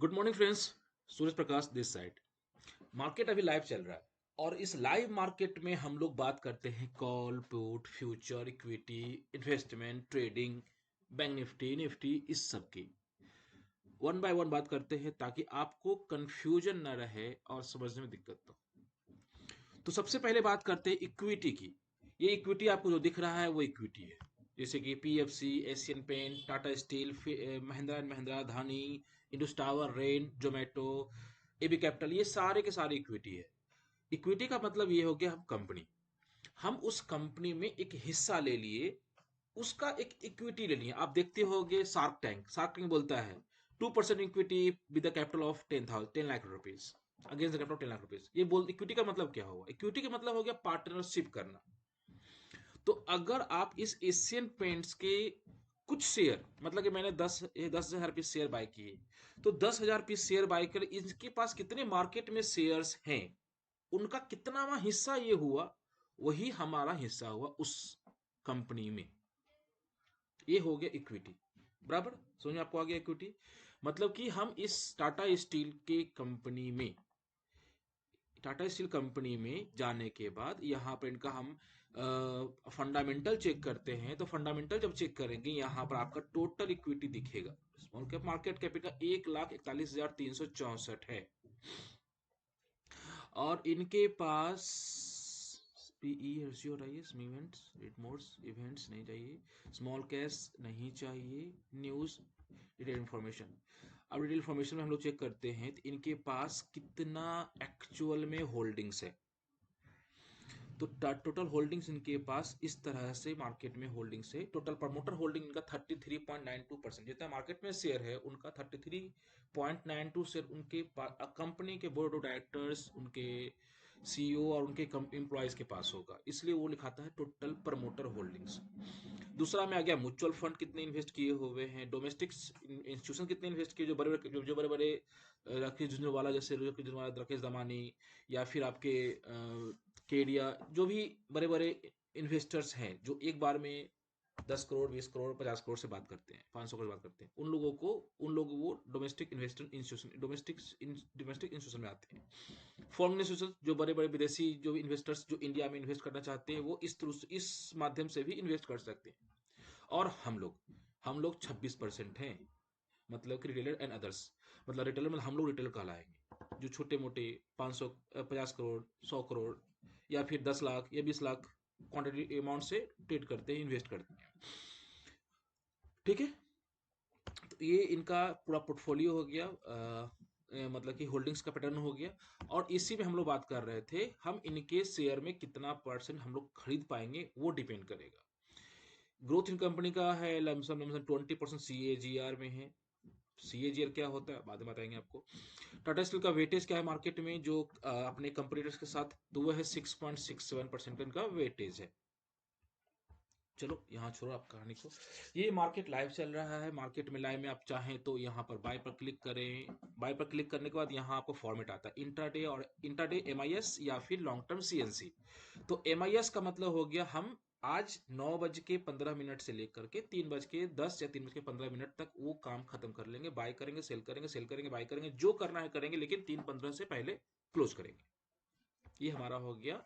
Good morning friends. Suraj Prakash this side. Market अभी live चल रहा है और इस लाइव मार्केट में हम लोग बात करते हैं call put future equity investment trading bank Nifty Nifty इस सब की वन बाय वन बात करते हैं ताकि आपको कंफ्यूजन ना रहे और समझने में दिक्कत ना हो। तो सबसे पहले बात करते हैं इक्विटी की। ये इक्विटी आपको जो दिख रहा है वो इक्विटी है, जैसे कि PFC, Asian paint, Tata steel, Mahindra and Mahindra, Dhani, Indus tower, Rain, Zomato, AB capital, ये सारे के सारे इक्विटी है। इक्विटी का मतलब ये हो गया हम कंपनी, हम उस कंपनी में एक हिस्सा ले लिए, उसका एक इक्विटी ले लिया। आप देखते होगे शार्क टैंक, शार्क टैंक बोलता है 2% equity with the capital of 10 lakh rupees against the capital of 10 lakh rupees. ये बोल इक्विटी का मतलब क्या होगा? इक्विटी का मतलब हो गया पार्टनरशिप करना। तो अगर आप इस एशियन पेंट्स के कुछ शेयर, मतलब कि मैंने 10,000 पीस शेयर बाय किए, तो 10,000 पीस शेयर बाय कर इनके पास कितने मार्केट में शेयर्स हैं, उनका कितना हिस्सा ये हुआ, वही हमारा हिस्सा हुआ उस कंपनी में। ये हो गया इक्विटी। बराबर समझ में आपको आ गया? इक्विटी मतलब कि हम इस टाटा स्टील कंपनी में जाने के बाद यहाँ पर इनका हम फंडामेंटल चेक करते हैं। तो फंडामेंटल जब चेक करेंगे यहाँ पर आपका टोटल इक्विटी दिखेगा। स्मॉल कैप मार्केट कैपिटल 1,41,364 है और इनके पास पीई रेशियो चाहिए, इवेंट्स रेट मोड्स इवेंट्स नहीं चाहिए, स्मॉल कैश नहीं चाहिए, न्यूज, डिटेल इन्फॉर्मेशन। अब डिटेल इन्फॉर्मेशन में हम लोग चेक करते हैं तो इनके पास कितना एक्चुअल में होल्डिंग्स है। तो टोटल होल्डिंग्स इनके पास इस तरह से मार्केट में होल्डिंग्स है। टोटल प्रमोटर होल्डिंग इनका 33.92%, जितना मार्केट में शेयर है उनका 33.92 शेयर उनके कंपनी के बोर्ड ऑफ डायरेक्टर्स, उनके सीईओ और उनके एम्प्लॉयज के पास होगा, इसलिए वो लिखाता है टोटल प्रमोटर होल्डिंग्स। दूसरा में आ गया म्यूचुअल फंड कितने इन्वेस्ट किए हुए हैं, डोमेस्टिक इंस्टीट्यूशन कितने इन्वेस्ट किए, जो बड़े बड़े राकेश झुंझुनवाला, जैसे राकेश झुंझुनवाला, राकेश दमानी, या फिर आपके केडिया, जो भी बड़े बड़े इन्वेस्टर्स हैं जो एक बार में 10 करोड़, 20 करोड़, 50 करोड़ से बात करते हैं, 500 करोड़ बात करते हैं, उन लोगों को domestic investor institution, domestic institution में आते हैं। फॉरेन इंस्टीट्यूशन जो बड़े बड़े विदेशी जो इन्वेस्टर्स जो इंडिया में इन्वेस्ट करना चाहते हैं, वो इस माध्यम से भी इन्वेस्ट कर सकते हैं। और हम लोग 26% हैं, मतलब कि रिटेलर एंड अदर्स। मतलब रिटेलर मतलब हम लोग रिटेलर कहलाएंगे, जो छोटे मोटे 500, 50 करोड़, 100 करोड़ या फिर 10 लाख या 20 लाख क्वांटिटी अमाउंट से ट्रेड करते हैं, इन्वेस्ट करते हैं। ठीक है, तो ये इनका पूरा पोर्टफोलियो हो गया, मतलब कि होल्डिंग्स का पैटर्न हो गया। और इसी में हम लोग बात कर रहे थे, हम इनके शेयर में कितना परसेंट हम लोग खरीद पाएंगे वो डिपेंड करेगा। ग्रोथ इन कंपनी का है लमसम लमसम 20% CAGR में है। CAGR क्या होता है बाद में बताएंगे आपको। टाटा स्टील का वेटेज क्या है मार्केट में जो अपने कंपटीटर्स के साथ, तो वह है 6.67% का इनका वेटेज है। चलो यहाँ छोड़ो आप कहानी को। ये मार्केट लाइव चल रहा है। मार्केट में लाइव में आप चाहें तो यहाँ पर बाय पर क्लिक करें। बाय पर क्लिक करने के बाद यहाँ आपको फॉर्मेट आता है इंट्राडे, और इंट्राडे MIS या फिर लॉन्ग टर्म CNC। तो MIS का मतलब हो गया हम आज 9:15 से लेकर के 3:10 या 3:15 तक वो काम खत्म कर लेंगे। बाय करेंगे, सेल करेंगे, सेल करेंगे, बाय करेंगे, जो करना है करेंगे, लेकिन 3:15 से पहले क्लोज करेंगे। ये हमारा हो गया।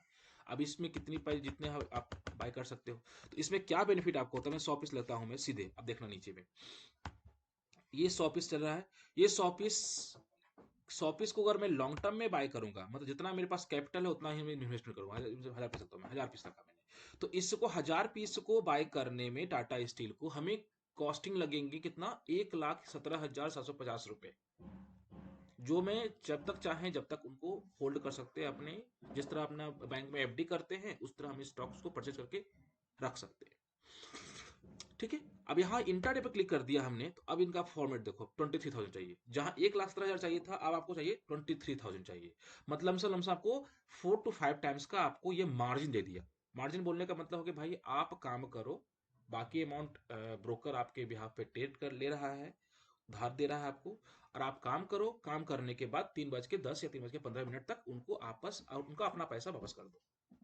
अब इसमें कितनी प्राइस जितने आप बाय कर सकते हो। तो इसमें क्या बेनिफिट आपको होता है, मैं 100 पीस लेता हूं मैं सीधे, अब देखना नीचे में ये 100 पीस चल रहा है। ये 100 पीस को अगर मैं लॉन्ग टर्म में बाय करूंगा, मतलब जितना मेरे पास कैपिटल है उतना ही मैं इन्वेस्टमेंट करूंगा। 1,000 पीस सकता हूँ मैं, 1,000 पीस तक का मैंने। तो इसको 1,000 पीस को बाय करने में टाटा स्टील को हमें कॉस्टिंग लगेंगे कितना, 1,17,750 रुपए, जो मैं जब तक चाहें जब तक उनको होल्ड कर सकते हैं अपने। जिस तरह अपना बैंक में FD करते हैं उस तरह हम स्टॉक्स को परचेज करके रख सकते हैं। ठीक है, अब यहाँ इंट्राडे पे क्लिक कर दिया हमने, तो अब इनका फॉर्मेट देखो, 23,000 चाहिए, जहां 1,17,000 चाहिए था, अब आपको चाहिए 23,000 चाहिए। मतलब लमसम आपको 4 to 5 टाइम्स का आपको ये मार्जिन दे दिया। मार्जिन बोलने का मतलब हो कि भाई आप काम करो, बाकी अमाउंट ब्रोकर आपके बिहाफ पे ट्रेड कर ले रहा है, उधार दे रहा है आपको, और आप काम करो, काम करने के बाद 3:10 या 3:15 तक उनको आपस और उनका अपना पैसा वापस कर दो।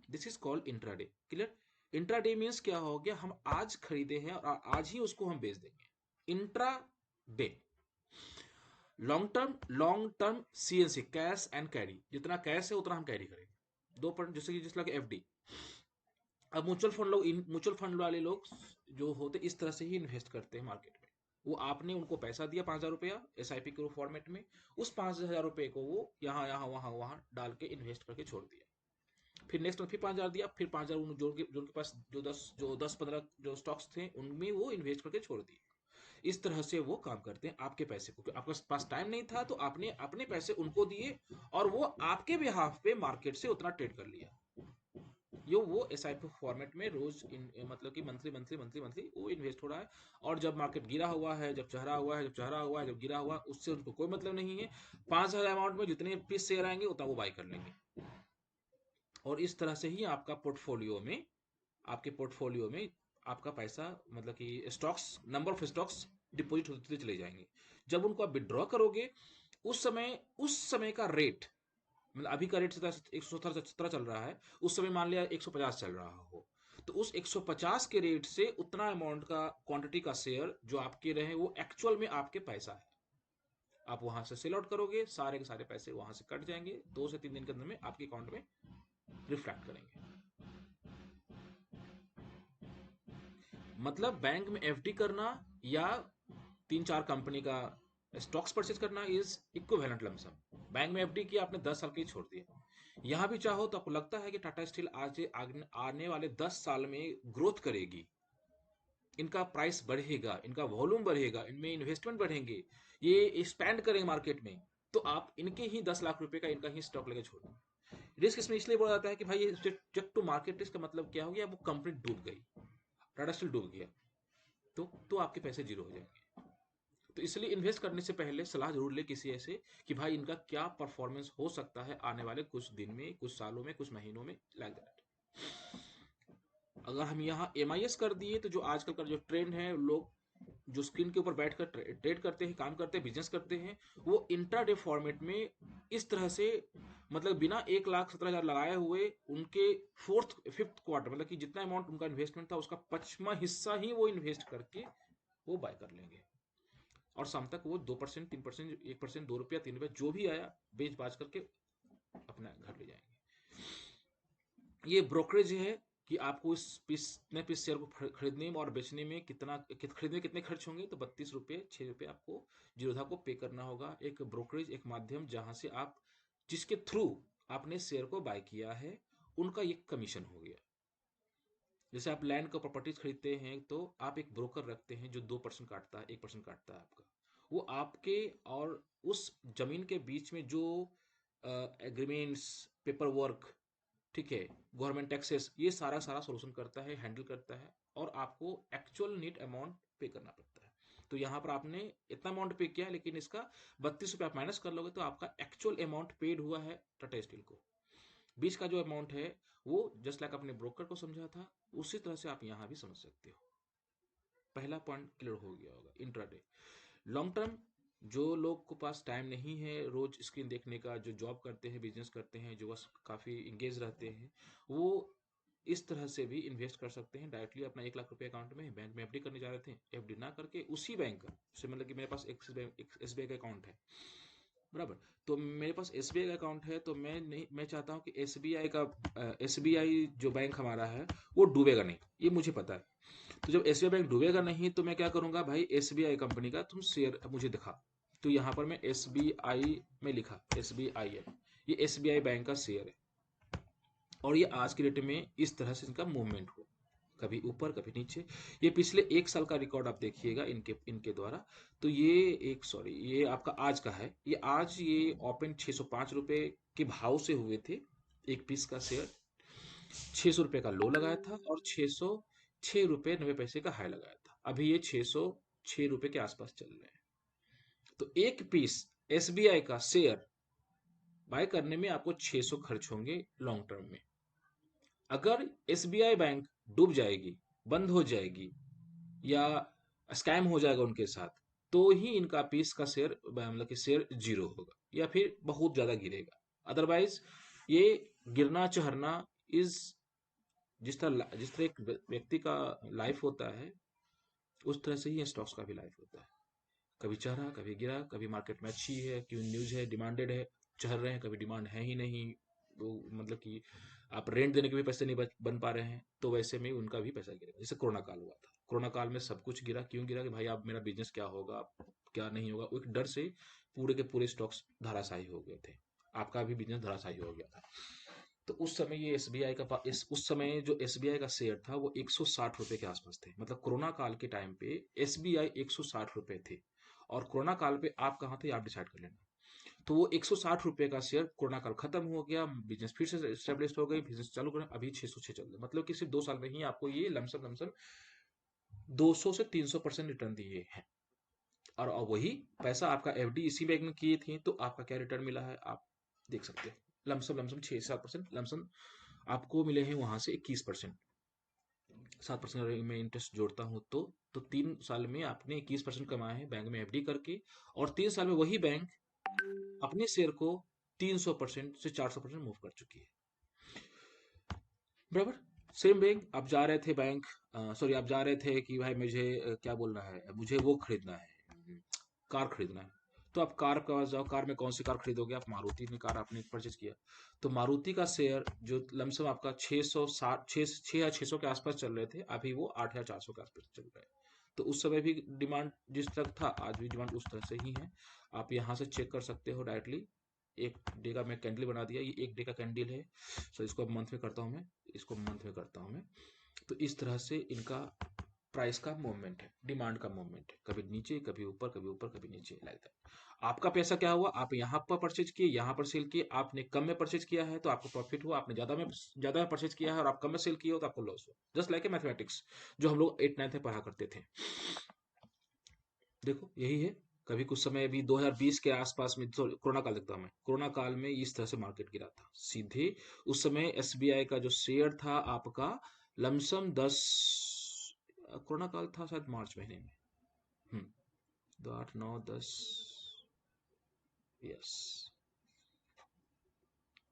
This is called intraday. Clear? Intraday means क्या हो गया, हम आज खरीदे हैं और आज ही उसको हम बेच देंगे। Intra day. Long term CNC, cash and carry, जितना कैश है उतना हम कैरी करेंगे 2%, जैसे कि जिस लगे FD। अब म्यूचुअल फंड वाले लोग जो होते इस तरह से ही इन्वेस्ट करते हैं मार्केट में। वो आपने उनको पैसा दिया 5,000 रुपया SIP के फॉर्मेट में, उस 5,000 रुपये को वो यहाँ यहाँ वहाँ वहाँ डाल के इन्वेस्ट करके छोड़ दिया। फिर नेक्स्ट में फिर 5,000 दिया, फिर 5,000 जो उनके पास जो 10-15 जो स्टॉक्स थे उनमें वो इन्वेस्ट करके छोड़ दिए। इस तरह से वो काम करते हैं आपके पैसे को। आपके पास टाइम नहीं था तो आपने अपने पैसे उनको दिए और वो आपके बिहाफ पे मार्केट से उतना ट्रेड कर लिया। वो SIP फॉर्मेट में रोज मतलब कि मंथली वो इन्वेस्ट हो रहा है। और जब मार्केट गिरा हुआ है, जब चढ़ा हुआ है, जब गिरा हुआ है, उससे उनको कोई मतलब नहीं है। 5,000 अमाउंट में जितने पीस शेयर आएंगे उतना वो बाई कर लेंगे। और इस तरह से ही आपके पोर्टफोलियो में आपका पैसा मतलब कि नंबर ऑफ स्टॉक्स डिपॉजिट होते चले जाएंगे। जब उनको आप विड्रॉ करोगे उस समय का रेट, मतलब अभी का रेट 117 चल रहा है, उस समय मान लिया 150 चल रहा हो, तो उस 150 के रेट से उतना अमाउंट का क्वांटिटी का शेयर जो आपके रहे वो एक्चुअल में आपके पैसा है। आप वहां से सेल आउट करोगे, सारे के सारे पैसे वहां से कट जाएंगे, 2 से 3 दिन के अंदर में आपके अकाउंट में रिफ्लेक्ट करेंगे। मतलब बैंक में FD करना या 3-4 कंपनी का स्टॉक्स परचेज करना इज इक्विवेलेंट लमसम। बैंक में FD किया आपने 10 साल के लिए छोड़ दिया। यहां भी चाहो तो आपको लगता है कि टाटा स्टील आज आने वाले 10 साल में ग्रोथ करेगी, इनका प्राइस बढ़ेगा, इनका वॉल्यूम बढ़ेगा, इनमें इन्वेस्टमेंट बढ़ेंगे, ये एक्सपैंड करेंगे मार्केट में, तो आप इनके ही 10 लाख रुपए का इनका ही स्टॉक लेके छोड़ दो। रिस्क इसमें इसलिए बोला जाता है कि भाई ये सब्जेक्ट टू मार्केट रिस्क का मतलब क्या हो गया, वो कंपनी डूब गई, टाटा स्टील डूब गया, तो आपके पैसे जीरो हो जाएंगे। तो इसलिए इन्वेस्ट करने से पहले सलाह जरूर ले किसी ऐसे कि भाई इनका क्या परफॉर्मेंस हो सकता है आने वाले कुछ दिन में, कुछ सालों में, कुछ महीनों में, लाइक दैट। अगर हम यहाँ MIS कर दिए तो जो आजकल का जो ट्रेंड है, लोग जो स्क्रीन के ऊपर बैठकर ट्रेड करते हैं, काम करते हैं, बिजनेस करते हैं, वो इंट्राडे फॉर्मेट में इस तरह से, मतलब बिना 1,17,000 लगाए हुए उनके फिफ्थ क्वार्टर, मतलब कि जितना अमाउंट उनका इन्वेस्टमेंट था उसका 5वां हिस्सा ही वो इन्वेस्ट करके वो बाय कर लेंगे। और शाम तक वो 2%, 3%, 1%, ₹2, ₹3 जो भी आया बेच बाज करके अपना घर ले जाएंगे। ये ब्रोकरेज है कि आपको इस पीस शेयर को खरीदने और बेचने में खरीदने कितने खर्च होंगे, तो ₹32, ₹6 आपको जीरोधा को पे करना होगा। एक ब्रोकरेज, एक माध्यम जहां से आप, जिसके थ्रू आपने शेयर को बाय किया है, उनका एक कमीशन हो गया। जैसे आप लैंड का प्रॉपर्टीज खरीदते हैं तो आप एक ब्रोकर रखते हैं जो 2% काटता है, 1% काटता है आपका, वो आपके और उस जमीन के बीच में जो एग्रीमेंट्स, पेपर वर्क, ठीक है, गवर्नमेंट टैक्सेस, ये सारा सोल्यूशन करता है, हैंडल करता है, और आपको एक्चुअल नेट अमाउंट पे करना पड़ता है। तो यहाँ पर आपने इतना अमाउंट पे किया, लेकिन इसका ₹32 आप माइनस कर लोगे तो आपका एक्चुअल अमाउंट पेड हुआ है टाटा स्टील को। बीच का जो अमाउंट है वो जस्ट लाइक अपने ब्रोकर को समझा था, उसी तरह से आप यहाँ भी समझ सकते हो। पहला पॉइंट क्लियर हो गया होगा। इंट्राडे लॉन्ग टर्म, जो लोग को पास टाइम नहीं है रोज स्क्रीन देखने का, जो जॉब करते हैं, बिजनेस करते हैं, जो बस काफ़ी इंगेज रहते हैं, वो इस तरह से भी इन्वेस्ट कर सकते हैं डायरेक्टली अपना 1,00,000 रुपये अकाउंट में। बैंक में FD करने जा रहे थे, FD ना करके उसी बैंक का, जैसे मतलब कि मेरे पास SBI का अकाउंट है, बराबर, तो मेरे पास SBI का अकाउंट है, तो मैं चाहता हूँ कि SBI जो बैंक हमारा है वो डूबेगा नहीं, ये मुझे पता है। तो जब SBI बैंक डूबेगा नहीं तो मैं क्या करूंगा, भाई SBI कंपनी का तुम शेयर मुझे दिखा। तो यहाँ पर मैं SBI में लिखा, SBI है, ये SBI बैंक का शेयर है, और ये आज की डेट में इस तरह से इनका मूवमेंट हो, कभी ऊपर कभी नीचे। ये पिछले 1 साल का रिकॉर्ड आप देखिएगा इनके द्वारा। तो ये आपका आज का है, ये ओपन ₹605 के भाव से हुए थे, एक पीस का शेयर। ₹600 का लो लगाया था और ₹606.90 का हाई लगाया था। अभी ये ₹606 के आसपास चल रहे हैं। तो एक पीस SBI का शेयर बाय करने में आपको 600 खर्च होंगे लॉन्ग टर्म में। अगर SBI बैंक डूब जाएगी, बंद हो जाएगी, या स्कैम हो जाएगा उनके साथ, तो ही इनका पीस का शेयर, मतलब कि शेयर जीरो होगा या फिर बहुत ज्यादा गिरेगा। अदरवाइज ये गिरना चढ़ना इज, जिस तरह एक व्यक्ति का लाइफ होता है उस तरह से ही स्टॉक्स का भी लाइफ होता है। कभी चढ़ा कभी गिरा, कभी मार्केट में अच्छी है, क्यों न्यूज है, डिमांडेड है, चढ़ रहे हैं, कभी डिमांड है ही नहीं, वो मतलब कि आप रेंट देने के भी पैसे नहीं बन पा रहे हैं, तो वैसे में उनका भी पैसा गिरेगा। जैसे कोरोना काल हुआ था, कोरोना काल में सब कुछ गिरा, क्यों गिरा कि भाई अब मेरा बिजनेस क्या होगा, क्या नहीं होगा, एक डर से पूरे के पूरे स्टॉक्स धराशायी हो गए थे, आपका भी बिजनेस धराशायी हो गया था। तो उस समय ये एसबीआई का उस समय जो एसबीआई का शेयर था वो 160 रुपए के आसपास थे, मतलब कोरोना काल के टाइम पे एसबीआई 160 रुपए थे, और कोरोना काल पे आप कहाँ थे आप डिसाइड कर लेना। तो वो 160 रुपए का शेयर कोरोना काल खत्म हो गया, बिजनेस फिर से स्टेब्लिश हो गई, बिजनेस चालू करें, अभी 606 चल रहा है, मतलब कि सिर्फ 2 साल में ही आपको ये लमसम लमसम 200 से 300% रिटर्न दिए हैं। और अब वही पैसा आपका एफडी इसी बैंक में किए थे, तो आपका क्या रिटर्न मिला है आप देख सकते हैं, लमसम लमसम 6-7% लमसम आपको मिले हैं वहां से 21%। 7% में इंटरेस्ट जोड़ता हूँ तो 3 साल में आपने 21% कमाए हैं बैंक में एफडी करके, और 3 साल में वही बैंक अपने शेयर को 300% से 400% मूव कर चुकी है, बराबर। सेम बैंक आप जा रहे थे बैंक, सॉरी आप जा रहे थे कि भाई मुझे क्या बोलना है, मुझे वो खरीदना है, कार खरीदना है, तो आप कार के पास जाओ, कार में कौन सी कार खरीदोगे, आप मारुति में कार आपने परचेज किया, तो मारुति का शेयर जो लमसम आपका 660 6 या 600 के आसपास चल रहे थे, अभी वो 8 या 400 के आसपास चल रहे हैं। तो उस समय भी डिमांड जिस तरह था, आज भी डिमांड उस तरह से ही है। आप यहाँ से चेक कर सकते हो डायरेक्टली। एक डे का मैं कैंडल बना दिया, ये एक डे का कैंडल है, सो इसको मंथ में करता हूँ मैं, इसको मंथ में करता हूँ मैं। तो इस तरह से इनका प्राइस का मूवमेंट है, डिमांड का मूवमेंट है, कभी नीचे कभी ऊपर, कभी ऊपर कभी नीचे, लाइक दैट। आपका पैसा क्या हुआ, आप यहाँ पर परचेज किए, यहाँ पर सेल किए, आपने कम में परचेज किया है तो आपको प्रॉफिट हुआ, आपने ज्यादा में परचेज किया है और आप कम में सेल किए हो तो आपको लॉस हुआ। जस्ट लाइक ए मैथमेटिक्स, जो हम लोग 8-9 में पढ़ा करते थे। देखो यही है। कभी कुछ समय अभी 2020 के आसपास में, कोरोना काल देखता हूं मैं, कोरोना काल में इस तरह से मार्केट गिरा था सीधे। उस समय एसबीआई का जो शेयर था आपका लमसम 10, कोरोना काल था शायद मार्च महीने में, 8-9-10, यस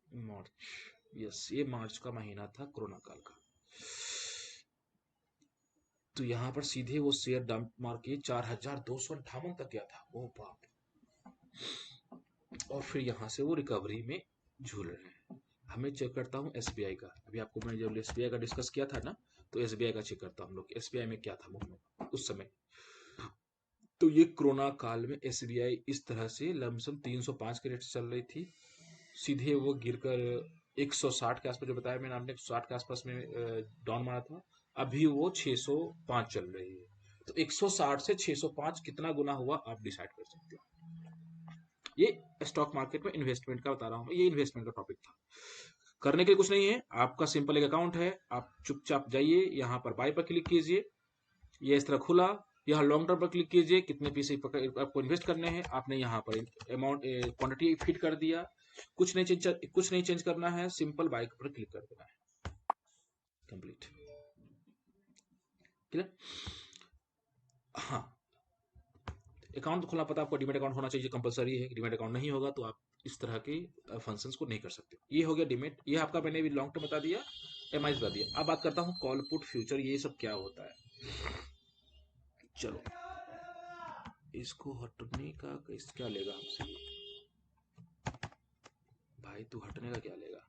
मार्च, यस ये मार्च का महीना था कोरोना काल का। तो यहाँ पर सीधे वो शेयर डंप मार के 4258 तक गया था, ओ बाप। और फिर यहाँ से वो रिकवरी में झूल रहे हैं। हमें चेक करता हूँ एसबीआई का, अभी आपको मैंने जब एसबीआई का डिस्कस किया था ना, तो एसबीआई का चेक करता हूँ हम लोग, एसबीआई में क्या था मूवमेंट उस समय। तो ये कोरोना काल में एसबीआई इस तरह से लमसम 305 के रेट चल रही थी, सीधे वो गिरकर 160 के आसपास, जो बताया मैंने आपने 160 के आसपास में डाउन मारा था, अभी वो 605 चल रही है। तो 160 से 605 कितना गुना हुआ आप डिसाइड कर सकते हो। ये स्टॉक मार्केट में इन्वेस्टमेंट का बता रहा हूँ, ये इन्वेस्टमेंट का टॉपिक था। करने के लिए कुछ नहीं है, आपका सिंपल एक अकाउंट है, आप चुपचाप जाइए, यहाँ पर बाय पर क्लिक कीजिए, ये इस तरह खुला, यहाँ लॉन्ग टर्म पर क्लिक कीजिए, कितने पीस आपको इन्वेस्ट करने हैं, आपने यहाँ पर अमाउंट क्वांटिटी फिट कर दिया, कुछ नहीं चेंज करना है, सिंपल बाय पर क्लिक कर देना है, कंप्लीट, क्लियर। हाँ, अकाउंट खोलना पता आपको, डीमेट अकाउंट होना चाहिए, कंपलसरी है। डीमेट अकाउंट नहीं होगा तो आप इस तरह के फंक्शंस को नहीं कर सकते। ये हो गया डीमेट, ये आपका मैंने भी लॉन्ग टर्म बता दिया, एमआई बता दिया। अब बात करता हूँ कॉल पुट फ्यूचर, ये सब क्या होता है। चलो इसको हटने का क्या लेगा हमसे भाई, तू हटने का क्या लेगा।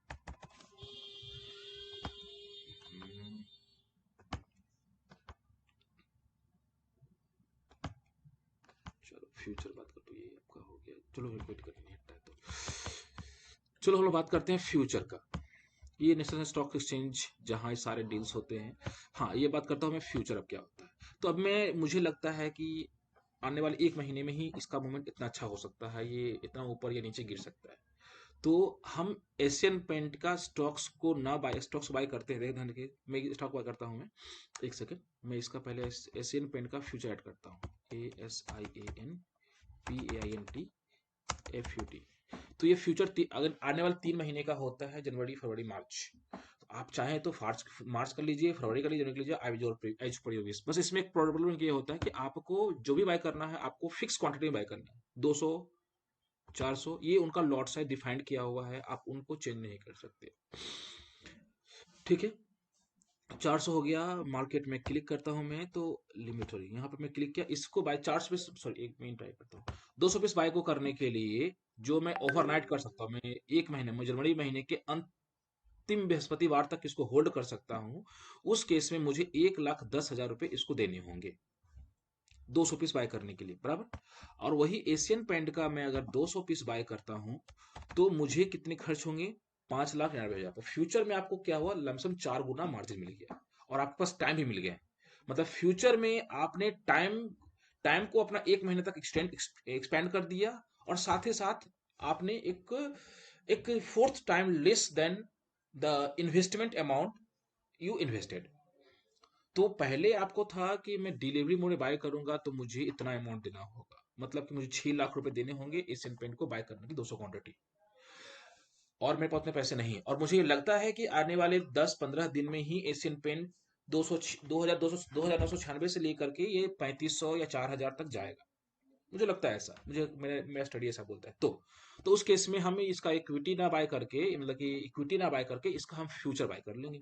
चलो फ्यूचर बात कर, तो ये आपका हो गया, चलो वेट करनी हटता है तो चलो हम लोग बात करते हैं फ्यूचर का। ये नेशनल स्टॉक एक्सचेंज जहाँ ये सारे डील्स होते हैं। हाँ ये बात करता हूँ मैं फ्यूचर अब क्या होता है। तो अब मैं, मुझे लगता है कि आने वाले 1 महीने में ही इसका मूवमेंट इतना अच्छा हो सकता है, ये इतना ऊपर या नीचे गिर सकता है। तो हम एशियन पेंट का स्टॉक्स को ना बाय, स्टॉक्स बाय करते हैं धन के, मैं स्टॉक बाय करता हूँ मैं, एक सेकेंड, मैं इसका पहले एशियन पेंट का फ्यूचर ऐड करता हूँ, ASIANPAINT तो ये फ्यूचर अगर आने वाले 3 महीने का होता है, जनवरी फरवरी मार्च, तो आप चाहें तो मार्च कर लीजिए, फरवरी कर लीजिए, जनवरी कर लीजिए, एज पर योर विश। बस इसमें एक प्रॉब्लम ये होता है कि आपको जो भी बाय करना है आपको फिक्स क्वांटिटी में बाय करना है, 200 400 ये उनका लॉट साइज डिफाइंड किया हुआ है, आप उनको चेंज नहीं कर सकते, ठीक है। 400 हो गया, मार्केट में क्लिक करता हूं मैं तो लिमिट हो रही है, यहाँ पे मैं क्लिक किया, इसको बाय 400 पीस, सॉरी एक मिनट ट्राई करता हूँ, 200 पीस बाय को करने के लिए जो मैं ओवरनाइट कर सकता हूँ, मैं एक महीने में जनवरी महीने के अंतिम बृहस्पतिवार तक इसको होल्ड कर सकता हूँ, उस केस में मुझे 1,10,000 रुपए इसको देने होंगे 200 पीस बाय करने के लिए, बराबर। और वही एशियन पेंट का मैं अगर 200 पीस बाय करता हूं तो मुझे कितने खर्च होंगे, 5,99,000। तो फ्यूचर में आपको क्या हुआ, लमसम 4 गुना मार्जिन मिल गया और आपके पास टाइम भी मिल गया। मतलब फ्यूचर में आपने टाइम टाइम को अपना एक महीने तक एक्सपेंड कर दिया, और साथ ही साथ आपने एक एक fourth time less than the investment amount you invested. तो पहले आपको था कि मैं डिलीवरी मोड में बाय करूंगा तो मुझे इतना अमाउंट देना होगा, मतलब कि मुझे 6 लाख रुपए देने होंगे एशियन पेंट को बाय करने की 200 क्वांटिटी, और मेरे पास उतने पैसे नहीं है, और मुझे ये लगता है कि आने वाले 10-15 दिन में ही एशियन पेंट 200 2,996 से लेकर के ये 3,500 या 4,000 तक जाएगा। मुझे लगता है ऐसा, मुझे मेरा स्टडी ऐसा बोलता है। तो उस केस में हम इसका इक्विटी ना बाय करके, मतलब कि इक्विटी ना बाय करके इसका हम फ्यूचर बाय कर लेंगे।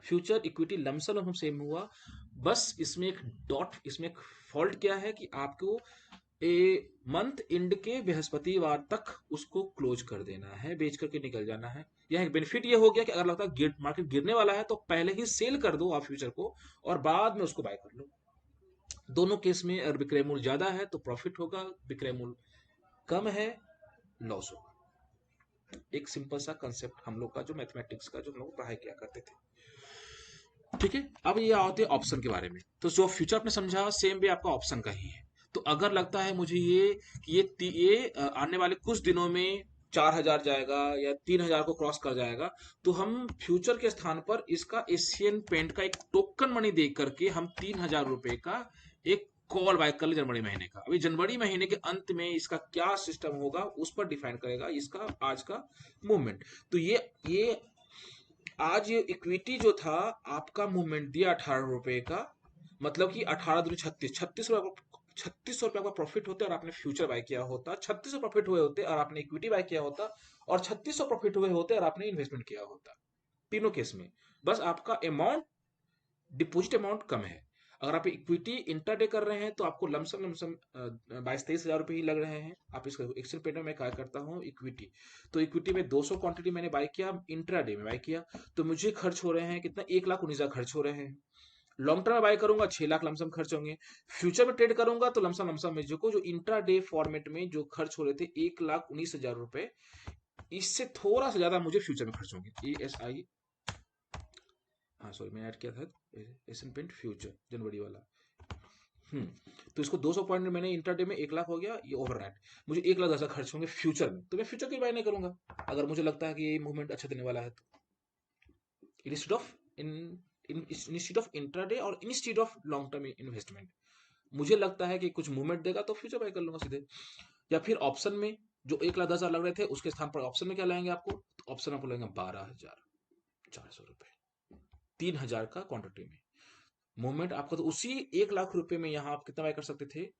फ्यूचर इक्विटी लमसम हम सेम हुआ, बस इसमें एक डॉट, इसमें एक फॉल्ट क्या है कि आपको ए मंथ एंड के बृहस्पतिवार तक उसको क्लोज कर देना है, बेच करके निकल जाना है। यह एक बेनिफिट ये हो गया कि अगर लगता है मार्केट गिरने वाला है तो पहले ही सेल कर दो आप फ्यूचर को, और बाद में उसको बाय कर लो। दोनों केस में अगर विक्रय मूल्य ज्यादा है तो प्रॉफिट होगा, विक्रय मूल्य कम है लॉस होगा। एक सिंपल सा कंसेप्ट हम लोग का जो मैथमेटिक्स का जो हम लोग पढ़ाई किया करते थे। ठीक है, अब ये आते हैं ऑप्शन के बारे में। तो जो फ्यूचर आपने समझा सेम भी आपका ऑप्शन का ही है। तो अगर लगता है मुझे ये कि आने वाले कुछ दिनों में 4,000 जाएगा या 3,000 को क्रॉस कर जाएगा, तो हम फ्यूचर के स्थान पर इसका एशियन पेंट का एक टोकन मनी दे करके हम 3,000 रुपए का एक कॉल बाय कर ले जनवरी महीने का। अभी जनवरी महीने के अंत में इसका क्या सिस्टम होगा उस पर डिफाइन करेगा इसका आज का मूवमेंट। तो ये आज ये इक्विटी जो था आपका मूवमेंट दिया 18 रुपए का, मतलब कि 18 दूनी 36, 36 रुपए का प्रॉफिट होता है और आपने फ्यूचर बाय किया होता, 3600 प्रॉफिट हुए होते और आपने इक्विटी बाय किया होता, और 3600 प्रॉफिट हुए होते और आपने इन्वेस्टमेंट किया होता। तीनों केस में बस आपका अमाउंट, डिपॉजिट अमाउंट कम है। अगर आप इक्विटी इंटरडे कर रहे हैं तो आपको लमसम लमसम 22-23 हजार रुपए ही लग रहे हैं। आप इसका एक्सेल पेड में मैं क्या करता हूँ इक्विटी, तो इक्विटी में 200 क्वांटिटी मैंने बाय किया, इंट्राडे में बाय किया, तो मुझे खर्च हो रहे हैं कितना, 1,19,000 खर्च हो रहे हैं। लॉन्ग टर्म में बाय करूंगा 6 लाख लमसम खर्च होंगे। फ्यूचर में ट्रेड करूंगा तो लमसम लमसम मुझे को जो इंट्राडे फॉर्मेट में जो खर्च हो रहे थे 1,19,000 रुपए, इससे थोड़ा सा ज्यादा मुझे फ्यूचर में खर्च होंगे। ASI, हाँ सॉरी मैंने ऐड किया था एशियन पेंट फ्यूचर जनवरी वाला। तो इसको 200 पॉइंट में मैंने इंटरडे में 1 लाख हो गया, ये ओवरनाइट मुझे 1,10,000 खर्च होंगे फ्यूचर में, तो मैं फ्यूचर की बाय नहीं करूंगा अगर मुझे लगता है कि ये मूवमेंट अच्छा देने वाला है तो। Instead of in instead of intraday और instead of long term investment, मुझे लगता है कि कुछ मूवमेंट देगा तो फ्यूचर बाय कर लूंगा सीधे। या फिर ऑप्शन में जो 1,10,000 लग रहे थे उसके स्थान पर ऑप्शन में क्या लाएंगे आपको, तो ऑप्शन आपको लगेंगे 12,400 रुपए 3,000 का क्वांटिटी में मूवमेंट आपको, तो उसी 1 लाख रुपए में यहां आप कितना बाय कर सकते थे,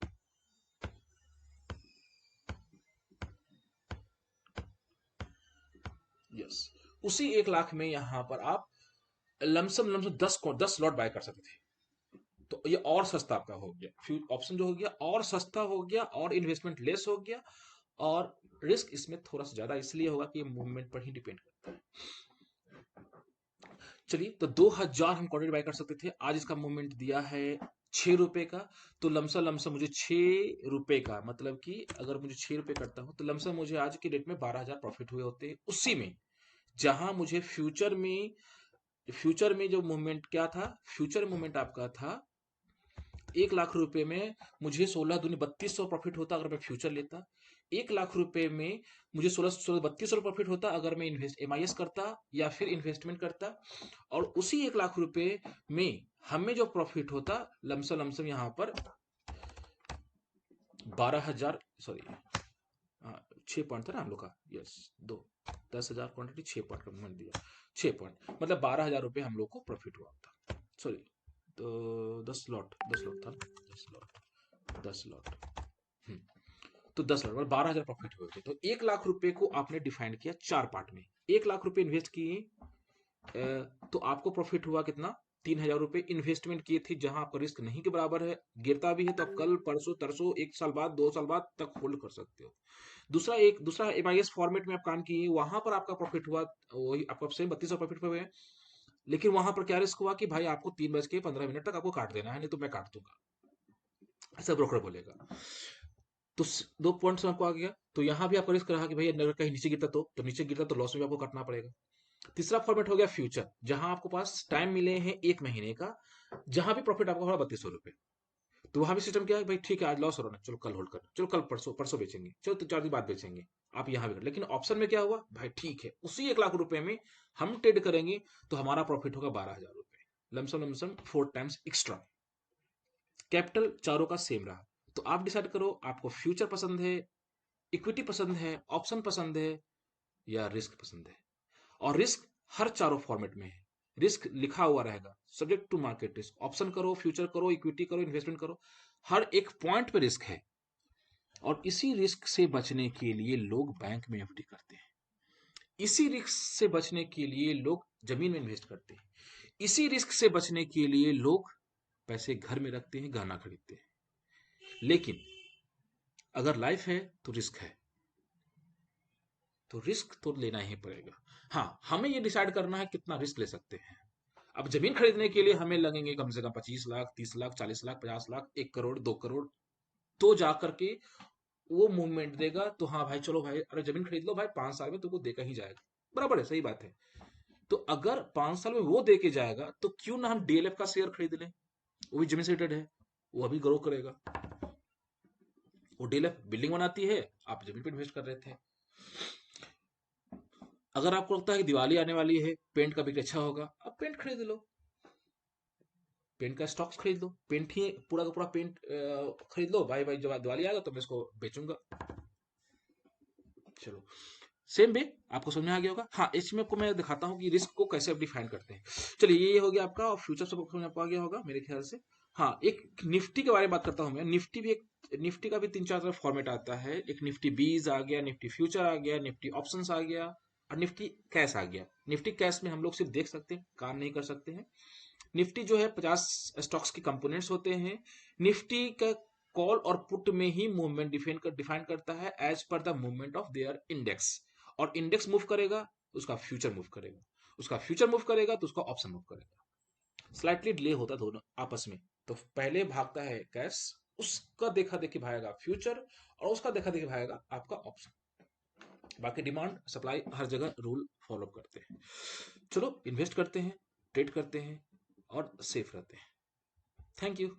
यस, उसी 1 लाख में यहां पर आप लमसम लमसम 10 लॉट बाय कर सकते थे। तो ये और सस्ता आपका हो गया, ऑप्शन जो हो गया और सस्ता हो गया, और इन्वेस्टमेंट लेस हो गया, और रिस्क इसमें थोड़ा सा ज्यादा इसलिए होगा कि ये मूवमेंट पर ही डिपेंड करता है। चलिए, तो 2,000 हम क्वांटिटी बाय कर सकते थे, आज इसका मूवमेंट दिया है 6 रुपए का, तो लमसम लमसम मुझे 6 रुपए का, मतलब कि अगर मुझे 6 रुपए करता हूं तो लमसम मुझे आज की डेट में 12,000 प्रॉफिट हुए होते उसी में, जहां मुझे फ्यूचर में जो मूवमेंट क्या था, फ्यूचर मूवमेंट आपका था 1 लाख रुपए में मुझे 16 दूनी 3200 प्रॉफिट होता अगर मैं फ्यूचर लेता। 1 लाख रुपए में मुझे 16 3200 प्रॉफिट होता अगर मैं MIS करता या फिर इन्वेस्टमेंट करता। और उसी 1 लाख रुपए में हमें जो प्रॉफिट होता लमसम लमसम यहाँ पर 12,000, सॉरी 6 पॉइंट था ना हम लोग का, यस, 10,000 क्वांटिटी 6 पॉइंट का मूवमेंट दिया, 6 पॉइंट मतलब 12,000 रुपए हम लोग को प्रॉफिट हुआ था, सॉरी, तो 10 लॉट था, 10 लॉट हम्म, तो 10 लॉट मतलब 12,000 प्रॉफिट हुए थे। तो 1 लाख रुपए को आपने डिफाइन किया 4 पार्ट में, 1 लाख रुपए इन्वेस्ट किए तो आपको प्रॉफिट हुआ कितना, 3,000 रुपए इन्वेस्टमेंट किए थे, जहां आपका रिस्क नहीं के बराबर है, गिरता भी है तो आप कल परसों तरसों 1 साल बाद 2 साल बाद तक होल्ड कर सकते हो। दूसरा MIS फॉर्मेट में आप काम किए, वहां पर आपका प्रॉफिट हुआ, वही आपका सेम 3200 प्रॉफिट हुए हैं, लेकिन वहां पर क्या रिस्क हुआ कि भाई आपको 3:15 तक आपको काट देना है, नहीं तो मैं काट दूंगा, ऐसा ब्रोकर बोलेगा। तो 2 पॉइंट्स में आपको आ गया। तो यहाँ भी आपका रिस्क रहा कि भाई अगर कहीं नीचे गिरता तो नीचे गिरता तो लॉस में भी आपको काटना पड़ेगा। तीसरा फॉर्मेट हो गया फ्यूचर, जहां आपको पास टाइम मिले हैं 1 महीने का, जहां भी प्रॉफिट आपका हो 3200 रुपए। तो वहां भी सिस्टम क्या है, भाई ठीक है आज लॉस हो रहा है, चलो कल होल्ड कर, चलो कल परसों परसों बेचेंगे, चलो तो 4 दिन बाद बेचेंगे, आप यहाँ भी कर। लेकिन ऑप्शन में क्या हुआ, भाई ठीक है उसी 1 लाख रुपए में हम ट्रेड करेंगे तो हमारा प्रॉफिट होगा 12,000 रुपए, lump sum lump sum 4 times extra. Capital चारों का सेम रहा। तो आप डिसाइड करो, आपको फ्यूचर पसंद है, इक्विटी पसंद है, ऑप्शन पसंद है, या रिस्क पसंद है। और रिस्क हर चारों फॉर्मेट में है, रिस्क लिखा हुआ रहेगा, subject to market risk. Option करो, फ्यूचर करो, इक्विटी करो, इन्वेस्टमेंट करो, हर एक पॉइंट पे रिस्क है। और इसी रिस्क से बचने के लिए लोग बैंक में एफडी करते हैं, इसी रिस्क से बचने के लिए लोग जमीन में इन्वेस्ट करते हैं, इसी रिस्क से बचने के लिए लोग पैसे घर में रखते हैं, गहना खरीदते हैं। लेकिन अगर लाइफ है तो रिस्क है, तो रिस्क तो लेना ही पड़ेगा। हाँ, हमें ये डिसाइड करना है कितना रिस्क ले सकते हैं। अब जमीन खरीदने के लिए हमें लगेंगे कम से कम 25 लाख, 30 लाख, 40 लाख, 50 लाख, 1 करोड़, 2 करोड़, तो जाकर के वो मूवमेंट देगा। तो हाँ भाई चलो भाई, अरे जमीन खरीद लो भाई, 5 साल में तुमको देगा ही जाएगा, बराबर है, सही बात है। तो अगर 5 साल में वो दे के जाएगा तो क्यों ना हम DLF का शेयर खरीद लें, वो भी जमीन से रिलेटेड है, वो अभी ग्रो करेगा। वो DLF बिल्डिंग बनाती है, आप जमीन पे इन्वेस्ट कर रहे थे। अगर आपको लगता है कि दिवाली आने वाली है, पेंट का बिक्री अच्छा होगा, आप पेंट खरीद लो, पेंट का स्टॉक्स खरीद लो, पेंट ही पूरा का पूरा पेंट खरीद लो, भाई भाई जब दिवाली आएगा तो मैं इसको बेचूंगा। चलो, सेम वे आपको समझ में आ गया होगा। हाँ, इसमें को मैं दिखाता हूँ कि रिस्क को कैसे आप डिफाइन करते हैं। चलिए, ये हो गया आपका, और फ्यूचर सब समझ आपको आ गया होगा मेरे ख्याल से। हाँ, एक निफ्टी के बारे में बात करता हूँ मैं। निफ्टी का भी 3-4 तरह फॉर्मेट आता है। एक निफ्टी बीज आ गया, निफ्टी फ्यूचर आ गया, निफ्टी ऑप्शंस आ गया, और निफ्टी कैश आ गया। निफ्टी कैश में हम लोग सिर्फ देख सकते हैं, काम नहीं कर सकते हैं। निफ्टी जो है 50 स्टॉक्स के कंपोनेंट्स होते हैं। निफ्टी का कॉल और पुट में ही मूवमेंट डिफाइन करता है as per the movement of their index. और इंडेक्स मूव करेगा, उसका फ्यूचर मूव करेगा, उसका फ्यूचर मूव करेगा तो उसका ऑप्शन मूव करेगा। स्लाइटली डिले होता है दोनों आपस में। तो पहले भागता है कैश, उसका देखा देखी भागेगा फ्यूचर, और उसका देखा देखी भागेगा आपका ऑप्शन। बाकी डिमांड सप्लाई हर जगह रूल फॉलो करते हैं। चलो, इन्वेस्ट करते हैं, ट्रेड करते हैं, और सेफ रहते हैं। Thank you.